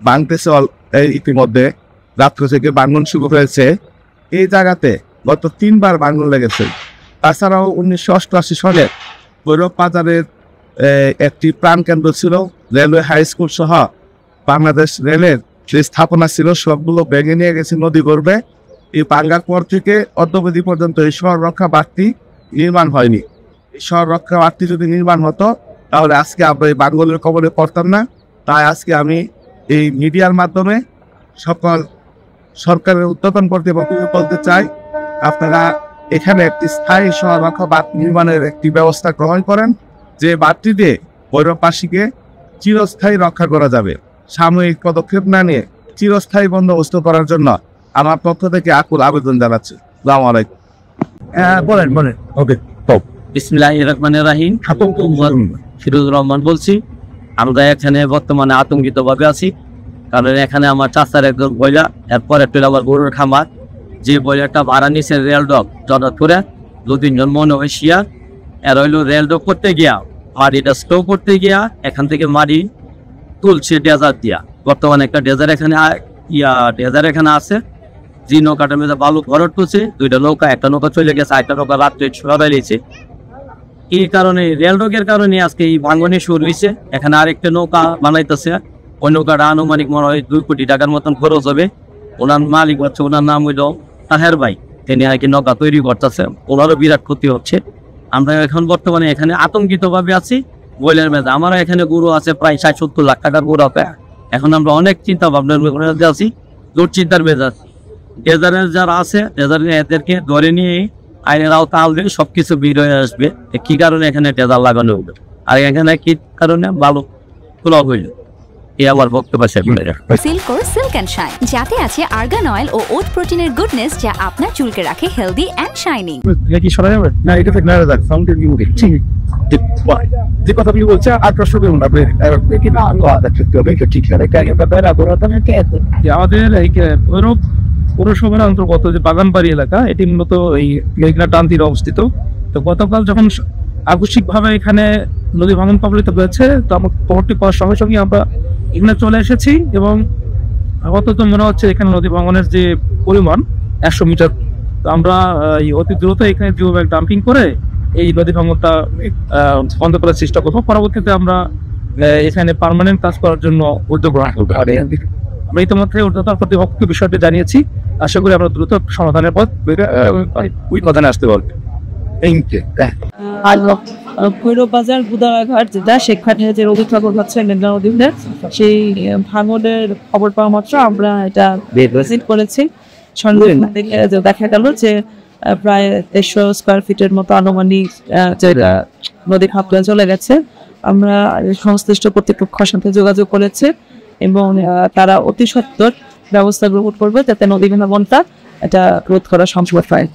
ভাঙতেছে ইতিমধ্যে, রাত্র থেকে ভাঙন শুরু হয়েছে। এই জায়গাতে গত 3 বার ভাঙন লেগেছে। তাছাড়াও 1988 সালে ভৈরব বাজারের একটি প্রাণকেন্দ্র ছিল, রেলওয়ে হাই স্কুল সহ বাংলাদেশ রেলের যে স্থাপনা ছিল সবগুলো ভেঙে নিয়ে গেছে নদী গর্ভে। এই ভাঙ্গার পর থেকে অদ্যাবধি পর্যন্ত এই শহর রক্ষা বাঁধটি নির্মাণ হয়নি। এই শহর রক্ষা বাঁধটি যদি নির্মাণ হতো তাহলে আজকে আমরা এই ভাঙ্গনের কবলে পড়তাম না। তাই আজকে আমি এই মিডিয়ার মাধ্যমে সকল সরকারের উদ্বোধন কর্তৃপক্ষকে বলতে চাই, আপনারা এখানে একটি স্থায়ী শহর রক্ষা বাঁধ নির্মাণের একটি ব্যবস্থা গ্রহণ করেন, যে বাঁধটি দিয়ে ভৈরববাসীকে চিরস্থায়ী রক্ষা করা যাবে। সাময়িক পদক্ষেপ না নিয়ে চিরস্থায়ী বন্দোবস্ত করার জন্য আমার পক্ষ থেকে আকুল আবেদন জানাচ্ছি। আসসালামু আলাইকুম। বলেন। ওকে, বিসমিল্লাহির রহমানির রহিম। ফিরোজুর রহমান বলছি। আমরা এখানে বর্তমানে আতঙ্কিত ভাবে আছি, কারণ এখানে আমার চাচার একজন বইলা, এরপর একটা আবার গরুর খামার, যে বইলাটা ভাড়া নিছে রেল ডক জড়াত করে 2-3 জন মনে হয় শিয়া, এর হইলো রেল ডক করতে গিয়া মাটিটা স্টো করতে গিয়া এখান থেকে মাটি তুলছে ডেজার দিয়া। বর্তমানে একটা ডেজার এখানে এখানে আছে, যে নৌকাটার মধ্যে বালু ভরট করছে, 2টা নৌকা, একটা নৌকা চলে গেছে, 8টা নৌকা রাত্রে সরাই দিয়েছে। এই কারণে রেল রোগের কারণে আজকে এই ভাঙ্গনে শুরু হয়েছে। এখানে আরেকটা নৌকা বানাইতেছে, ওই নৌকাটা আনুমানিক মনে হয় 2 কোটি টাকার মতন খরচ হবে। ওনার মালিক হচ্ছে, ওনার নাম হইল তাহের ভাই, তিনি আর কি নৌকা তৈরি করতেছে, ওনারও বিরাট ক্ষতি হচ্ছে। আমরা এখন বর্তমানে এখানে আতঙ্কিত ভাবে আছি। বইলের মেজা আমার এখানে গরু আছে প্রায় 60-70 লাখ টাকার গরু আছে। এখন আমরা অনেক চিন্তা ভাবনার মধ্যে আছি, দুশ্চিন্তার মেজাজ। ডেজারের যারা আছে, ডেজারের এদেরকে ধরে নিয়ে আইনের আওতা আনলে সবকিছু বের হয়ে আসবে কি কারণে এখানে ডেজার লাগানো হইলো, আর এখানে কি কারণে ভালো খোলা হইলো। আমার বক্তব্য সিল্ক অ্যান্ড শাইন, যাতে আছে আর্গান অয়েল ও ওট প্রোটিনের গুডনেস, যা আপনার চুলকে রাখে হেলদি অ্যান্ড শাইনিং। কি সরা যাবে না? এটা থেকে নারা যাক সাউন্ড রিভিউ দিই। ঠিক যে কথা আপনি বলছেন 1800 কেমন আপনি কি না কথা ঠিক আছে কাকে ব্যাপারে আবরতনে কে আছে যে আমাদের এই ভৈরব পৌরসভার অন্তর্গত যে বাগানবাড়ি এলাকা, এটি মূলত এই মেঘনা টানতির অবস্থিত। তো গতকাল যখন আকস্মিকভাবে এখানে নদী ভাঙন কবলিত হয়েছে, তো আমার খবরটি পাওয়ার সঙ্গে সঙ্গে আমরা এখানে চলে এসেছি এবং আপাতত মনে হচ্ছে এখানে নদী ভাঙনের যে পরিমাণ 100 মিটার। তো আমরা অতি দ্রুত এখানে জিওব্যাগ ডাম্পিং করে এই নদী ভাঙনটা বন্ধ করার চেষ্টা করবো। পরবর্তীতে আমরা এখানে পার্মানেন্ট কাজ করার জন্য উদ্যোগ গ্রহণ করবো। আমরা ইতিমধ্যে ঊর্ধ্বতন কর্তৃপক্ষকে বিষয়টি জানিয়েছি, আশা করি আমরা দ্রুত সমাধানের পথ সমাধানে আসতে পারবো। ভৈরব বাজার গুদারাঘাট যেটা, সেখানে যে রবীন্দ্র হচ্ছে মেঘনা নদীর, সেই ভাঙনের খবর পাওয়া মাত্র আমরা এটা ভিজিট করেছি। দেখা গেল যে প্রায় 150 স্কোয়ার ফিটের মতো আনুমানিক নদী খাপড়ে চলে গেছে। আমরা সংশ্লিষ্ট কর্তৃপক্ষের সাথে যোগাযোগ করেছি এবং তারা অতি সত্বর ব্যবস্থা গ্রহণ করবে যাতে নদী ভাঙনটা এটা রোধ করা সম্ভব হয়।